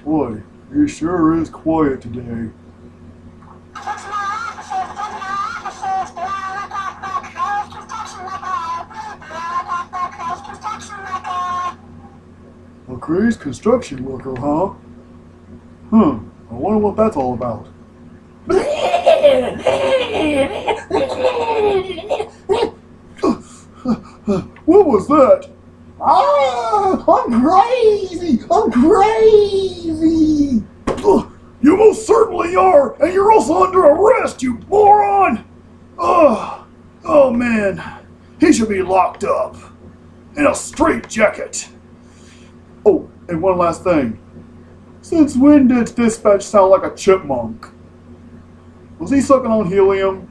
Boy, it sure is quiet today. A crazed construction worker, huh? I wonder what that's all about. What was that? Ah, I'm crazy! I'm crazy! You most certainly are, and you're also under arrest, you moron! Oh man, he should be locked up in a straitjacket. Oh, and one last thing. Since when did Dispatch sound like a chipmunk? Was he sucking on helium?